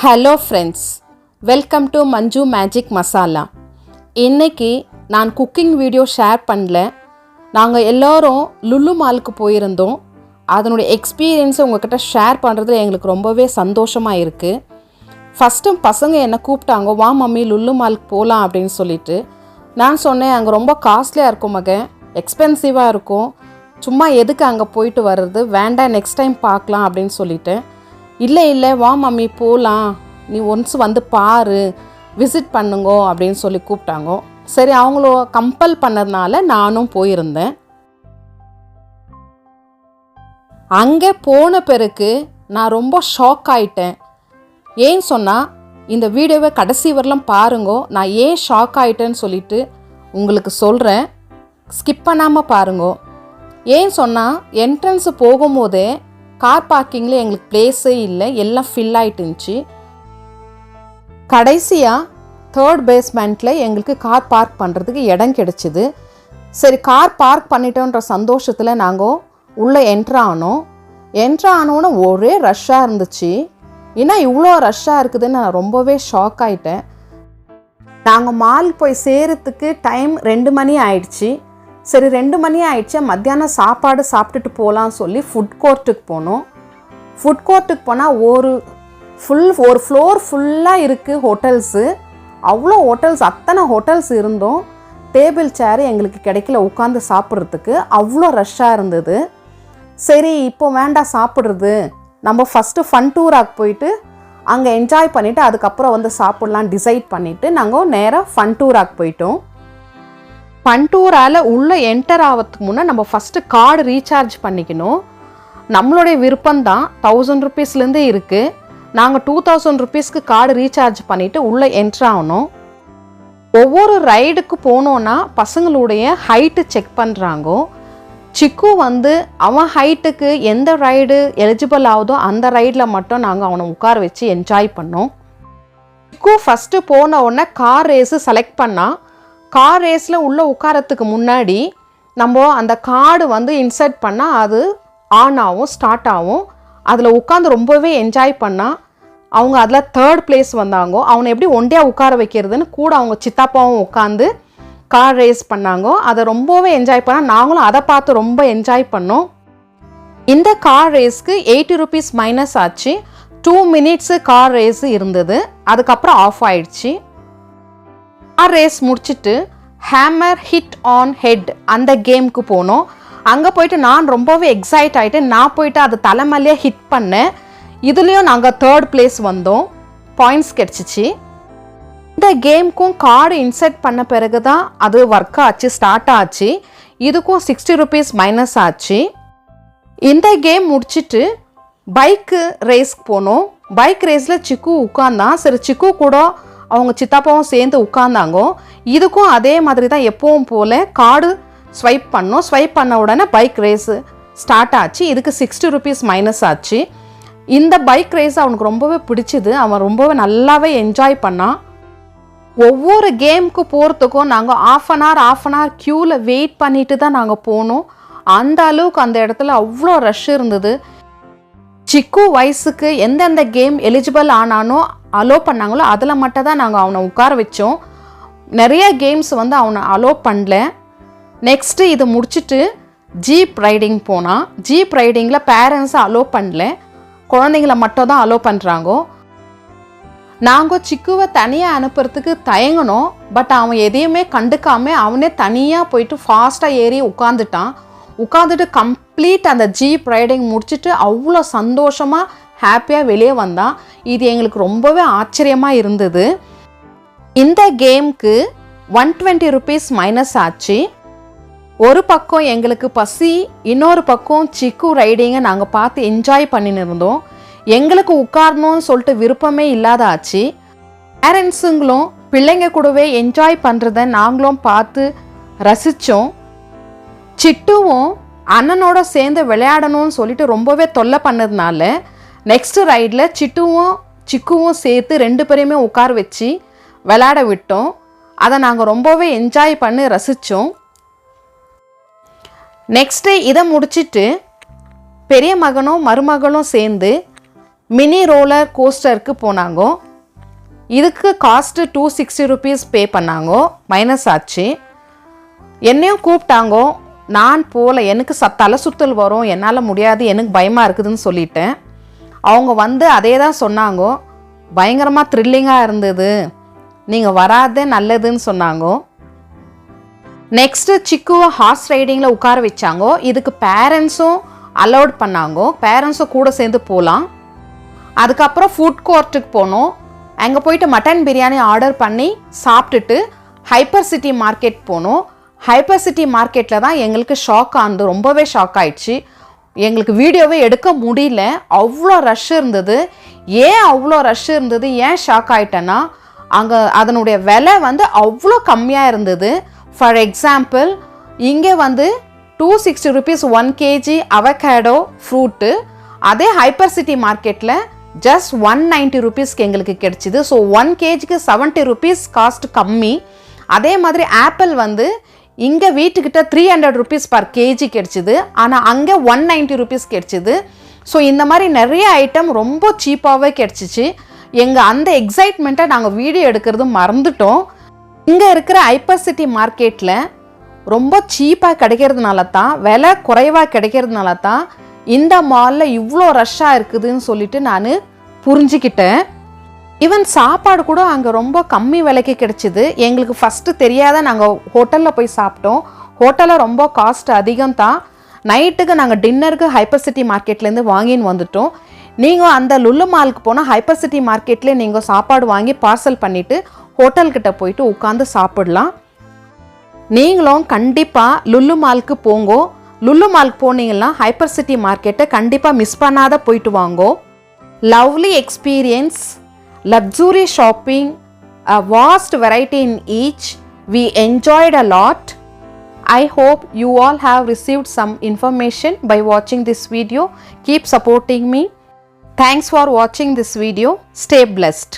Hello friends, welcome to Manju magic masala. இன்றைக்கி நான் cooking video share பண்ணல. நாங்கள் எல்லோரும் லுலு மாலுக்கு போயிருந்தோம். அதனுடைய எக்ஸ்பீரியன்ஸை உங்கள்கிட்ட ஷேர் பண்ணுறதுல எங்களுக்கு ரொம்பவே சந்தோஷமாக இருக்குது. ஃபஸ்ட்டு பசங்க என்னை கூப்பிட்டாங்க, வா மம்மி லுலு மாலுக்கு போகலாம் அப்படின்னு சொல்லிட்டு. நான் சொன்னேன், அங்கே ரொம்ப காஸ்ட்லியாக இருக்கும் மகன், எக்ஸ்பென்சிவாக இருக்கும், சும்மா எதுக்கு அங்கே போயிட்டு வர்றது, வேண்டாம் நெக்ஸ்ட் டைம் பார்க்கலாம் அப்படின்னு சொல்லிட்டேன். இல்லை வா மம்மி போகலாம், நீ ஒன்ஸ் வந்து பாரு, விசிட் பண்ணுங்கோ அப்படின்னு சொல்லி கூப்பிட்டாங்க. சரி, அவங்கள கம்பல் பண்ணதுனால நானும் போயிருந்தேன். அங்கே போன பிறகு நான் ரொம்ப ஷாக் ஆகிட்டேன். ஏன்னு சொன்னால், இந்த வீடியோவை கடைசி வரலாம் பாருங்கோ, நான் ஏன் ஷாக் ஆகிட்டேன்னு சொல்லிட்டு உங்களுக்கு சொல்கிறேன். ஸ்கிப் பண்ணாமல் பாருங்கோ. ஏன்னு சொன்னால், என்ட்ரன்ஸு போகும்போதே கார் பார்க்கிங்கில் எங்களுக்கு பிளேஸே இல்லை, எல்லாம் ஃபில் ஆகிட்டு இருந்துச்சு. கடைசியாக 3rd பேஸ்மெண்ட்டில் எங்களுக்கு கார் பார்க் பண்ணுறதுக்கு இடம் கிடச்சிது. சரி, கார் பார்க் பண்ணிட்டோன்ற சந்தோஷத்தில் நாங்கள் உள்ளே ஆனோம். ஆனோன்னு ஒரே ரஷ்ஷாக இருந்துச்சு. ஏன்னா இவ்வளோ ரஷ்ஷாக இருக்குதுன்னு நான் ரொம்பவே ஷாக் ஆகிட்டேன். நாங்கள் மால் போய் சேரத்துக்கு டைம் 2 மணி ஆயிடுச்சு. சரி, 2 மணி ஆயிடுச்சு, மத்தியானம் சாப்பாடு சாப்பிட்டுட்டு போகலான்னு சொல்லி ஃபுட் கோர்ட்டுக்கு போனோம். ஃபுட் கோர்ட்டுக்கு போனால் ஒரு ஃப்ளோர் ஃபுல்லாக இருக்குது ஹோட்டல்ஸு. அவ்வளோ ஹோட்டல்ஸ், அத்தனை ஹோட்டல்ஸ் இருந்தோம். டேபிள் சேர் எங்களுக்கு கிடைக்கல உட்காந்து சாப்பிட்றதுக்கு, அவ்வளோ ரஷ்ஷாக இருந்தது. சரி, இப்போ வேண்டாம் சாப்பிட்றது, நம்ம ஃபஸ்ட்டு ஃபன் டூராக போயிட்டு அங்கே என்ஜாய் பண்ணிவிட்டு அதுக்கப்புறம் வந்து சாப்பிட்லாம் டிசைட் பண்ணிவிட்டு நாங்கள் நேராக ஃபன் டூராக போயிட்டோம். ஃபன் டூரால் உள்ளே என்டர் ஆகிறதுக்கு முன்னே நம்ம ஃபஸ்ட்டு கார்டு ரீசார்ஜ் பண்ணிக்கணும். நம்மளுடைய விருப்பம்தான், 1000 ருபீஸ்லேருந்து இருக்குது. நாங்கள் 2000 ருபீஸ்க்கு கார்டு ரீசார்ஜ் பண்ணிவிட்டு உள்ளே என்ட்ரு ஆகணும். ஒவ்வொரு ரைடுக்கு போனோன்னா பசங்களுடைய ஹைட்டு செக் பண்ணுறாங்க. சிக்கு வந்து அவன் ஹைட்டுக்கு எந்த ரைடு எலிஜிபிள் ஆகுதோ அந்த ரைடில் மட்டும் நாங்கள் அவனை உட்கார வச்சு என்ஜாய் பண்ணோம். சிக்கு ஃபஸ்ட்டு போன உடனே கார் ரேஸு செலக்ட் பண்ணால், கார் ரேஸில் உள்ளே உட்காரத்துக்கு முன்னாடி நம்ம அந்த கார்டு வந்து இன்சர்ட் பண்ணால் அது ஆன் ஆகும், ஸ்டார்ட் ஆகும். அதில் உட்காந்து ரொம்பவே என்ஜாய் பண்ணால் அவங்க அதில் 3rd பிளேஸ் வந்தாங்க. அவனை எப்படி ஒண்டியாக உட்கார வைக்கிறதுன்னு கூட அவங்க சித்தாப்பாவும் உட்காந்து கார் ரேஸ் பண்ணாங்க. அதை ரொம்பவே என்ஜாய் பண்ணால் நாங்களும் அதை பார்த்து ரொம்ப என்ஜாய் பண்ணோம். இந்த கார் ரேஸ்க்கு 80 ருபீஸ் மைனஸ் ஆச்சு. 2 மினிட்ஸு கார் ரேஸு இருந்தது, அதுக்கப்புறம் ஆஃப் ஆயிடுச்சு. கார் ரேஸ் முடிச்சுட்டு ஹேமர் ஹிட் ஆன் ஹெட் அந்த கேமுக்கு போனோம். அங்கே போயிட்டு நான் ரொம்பவே எக்ஸைட் ஆகிட்டு நான் போயிட்டு அது தலைமையிலே ஹிட் பண்ணேன். இதுலேயும் நாங்கள் 3rd பிளேஸ் வந்தோம், பாயிண்ட்ஸ் கிடச்சிச்சு. இந்த கேமுக்கும் கார்டு இன்சர்ட் பண்ண பிறகு தான் அது ஒர்க் ஆச்சு, ஸ்டார்ட் ஆச்சு. இதுக்கும் 60 ருபீஸ் மைனஸ் ஆச்சு. இந்த கேம் முடிச்சுட்டு பைக்கு ரேஸ்க்கு போனோம். பைக் ரேஸில் சிக்கு உட்காந்தான். சரி, சிக்கு கூட அவங்க சித்தாப்பாவும் சேர்ந்து உட்காந்தாங்க. இதுக்கும் அதே மாதிரி தான் எப்பவும் போல் கார்டு ஸ்வைப் பண்ணோம். ஸ்வைப் பண்ண உடனே பைக் ரேஸு ஸ்டார்ட் ஆச்சு. இதுக்கு 60 ருபீஸ் மைனஸ் ஆச்சு. இந்த பைக் ரேஸ் அவனுக்கு ரொம்பவே பிடிச்சிது, அவன் ரொம்பவே நல்லாவே என்ஜாய் பண்ணான். ஒவ்வொரு கேமுக்கு போகிறதுக்கும் நாங்கள் ஆஃப் அன் ஹவர் க்யூவில் வெயிட் பண்ணிட்டு தான் நாங்கள் போனோம். அந்த அளவுக்கு அந்த இடத்துல அவ்வளோ ரஷ் இருந்தது. சிக்கு வயசுக்கு எந்தெந்த கேம் எலிஜிபிள் ஆனானோ அலோ பண்ணாங்களோ அதில் மட்டும் தான் நாங்கள் அவனை உட்கார வச்சோம். நிறைய கேம்ஸ் வந்து அவனை அலோ பண்ணல. நெக்ஸ்ட்டு இது முடிச்சுட்டு ஜீப் ரைடிங் போனால், ஜீப் ரைடிங்கில் பேரண்ட்ஸை அலோ பண்ணல, குழந்தைங்கள மட்டும் தான் அலோ பண்ணுறாங்க. நாங்கள் சிக்குவை தனியாக அனுப்புறதுக்கு தயங்கினோம். பட் அவன் எதையுமே கண்டுக்காமல் அவனே தனியாக போயிட்டு ஃபாஸ்ட்டாக ஏறி உட்காந்துட்டு கம்ப்ளீட் அந்த ஜீப் ரைடிங் முடிச்சுட்டு அவ்வளோ சந்தோஷமாக ஹாப்பியாக வெளியே வந்தான். இது எங்களுக்கு ரொம்பவே ஆச்சரியமாக இருந்தது. இந்த கேமுக்கு 120 ருபீஸ் மைனஸ் ஆச்சு. ஒரு பக்கம் எங்களுக்கு பசி, இன்னொரு பக்கம் சிக்கு ரைடிங்கை நாங்கள் பார்த்து என்ஜாய் பண்ணின்னு இருந்தோம். எங்களுக்கு உட்காரணும்னு சொல்லிட்டு விருப்பமே இல்லாத ஆச்சு. பேரண்ட்ஸுங்களும் பிள்ளைங்க கூடவே என்ஜாய் பண்ணுறத நாங்களும் பார்த்து ரசித்தோம். சிட்டுவும் அண்ணனோட சேர்ந்து விளையாடணும்னு சொல்லிட்டு ரொம்பவே தொல்லை பண்ணதுனால நெக்ஸ்ட் ரைடில் சிக்குவும் சேர்த்து 2 பேரையுமே உட்கார வச்சு விளையாட விட்டோம். அதை நாங்கள் ரொம்பவே என்ஜாய் பண்ணி ரசித்தோம். நெக்ஸ்ட்டு இதை முடிச்சுட்டு பெரிய மகனும் மருமகளும் சேர்ந்து மினி ரோலர் கோஸ்டருக்கு போனாங்கோ. இதுக்கு காஸ்ட்டு 260 rupees பே பண்ணாங்கோ. மைனஸ் ஆச்சு. என்னையும் கூப்பிட்டாங்கோ. நான் போகல, எனக்கு தலை சுத்தல் வரும், என்னால் முடியாது, எனக்கு பயமாக இருக்குதுன்னு சொல்லிட்டேன். அவங்க வந்து அதே தான் சொன்னாங்கோ, பயங்கரமாக த்ரில்லிங்காக இருந்தது, நீங்கள் வராதே நல்லதுன்னு சொன்னாங்கோ. நெக்ஸ்ட்டு சிக்குவை ஹார்ஸ் ரைடிங்கில் உட்கார வச்சாங்கோ. இதுக்கு பேரண்ட்ஸும் அலோட் பண்ணாங்கோ, பேரண்ட்ஸும் கூட சேர்ந்து போகலாம். அதுக்கப்புறம் ஃபுட் கோர்ட்டுக்கு போனோம். அங்கே போயிட்டு மட்டன் பிரியாணி ஆர்டர் பண்ணி சாப்பிட்டுட்டு ஹைப்பர் சிட்டி மார்க்கெட் போனோம். ஹைப்பர் சிட்டி மார்க்கெட்டில் தான் எங்களுக்கு ஷாக் ஆனது, ரொம்பவே ஷாக் ஆயிடுச்சு. எங்களுக்கு வீடியோவே எடுக்க முடியல, அவ்வளோ ரஷ் இருந்தது. ஏன் அவ்வளோ ரஷ் இருந்தது, ஏன் ஷாக் ஆகிட்டேன்னா அங்கே அதனுடைய விலை வந்து அவ்வளோ கம்மியாக இருந்தது. ஃபார் எக்ஸாம்பிள் இங்கே வந்து 260 rupees 1 kg அவகேடோ ஃப்ரூட்டு, அதே ஹைப்பர் சிட்டி மார்க்கெட்டில் ஜஸ்ட் 190 rupeesக்கு எங்களுக்கு கிடைச்சிது. ஸோ 1 kgக்கு 70 rupees காஸ்ட் கம்மி. அதே மாதிரி ஆப்பிள் வந்து இங்கே வீட்டுக்கிட்ட 300 rupees per kg கிடைச்சிது, ஆனால் அங்கே 190 rupees கிடைச்சிது. ஸோ இந்த மாதிரி நிறைய ஐட்டம் ரொம்ப சீப்பாகவே கிடச்சிச்சு. எங்கள் அந்த எக்ஸைட்மெண்ட்டை நாங்கள் வீடியோ எடுக்கிறது மறந்துட்டோம். இங்கே இருக்கிற ஹைப்பர் சிட்டி மார்க்கெட்டில் ரொம்ப சீப்பாக கிடைக்கிறதுனால தான், விலை குறைவாக கிடைக்கிறதுனால தான் இந்த மாலில் இவ்வளோ ரஷ்ஷாக இருக்குதுன்னு சொல்லிட்டு நான் புரிஞ்சுக்கிட்டேன். ஈவன் சாப்பாடு கூட அங்கே ரொம்ப கம்மி விலைக்கு கிடைச்சிது. எங்களுக்கு ஃபஸ்ட்டு தெரியாத நாங்கள் ஹோட்டலில் போய் சாப்பிட்டோம். ஹோட்டலில் ரொம்ப காஸ்ட் அதிகம் தான். நைட்டுக்கு நாங்கள் டின்னருக்கு ஹைப்பர் சிட்டி மார்க்கெட்லேருந்து வாங்கின்னு வந்துட்டோம். நீங்கள் அந்த லுல்லு மாலுக்கு போனால் ஹைப்பர் சிட்டி மார்க்கெட்லேயே நீங்கள் சாப்பாடு வாங்கி பார்சல் பண்ணிவிட்டு ஹோட்டல்கிட்ட போயிட்டு உட்காந்து சாப்பிடலாம். நீங்களும் கண்டிப்பாக லுல்லு மாலுக்கு போங்கோ. லுல்லு மாலுக்கு போனீங்கன்னா ஹைப்பர் சிட்டி மார்க்கெட்டை கண்டிப்பாக மிஸ் பண்ணாத போயிட்டு வாங்கோ. Lovely experience, luxury shopping, a vast variety in each. We enjoyed a lot. I hope you all have received some information by watching this video. Keep supporting me. Thanks for watching this video. Stay blessed.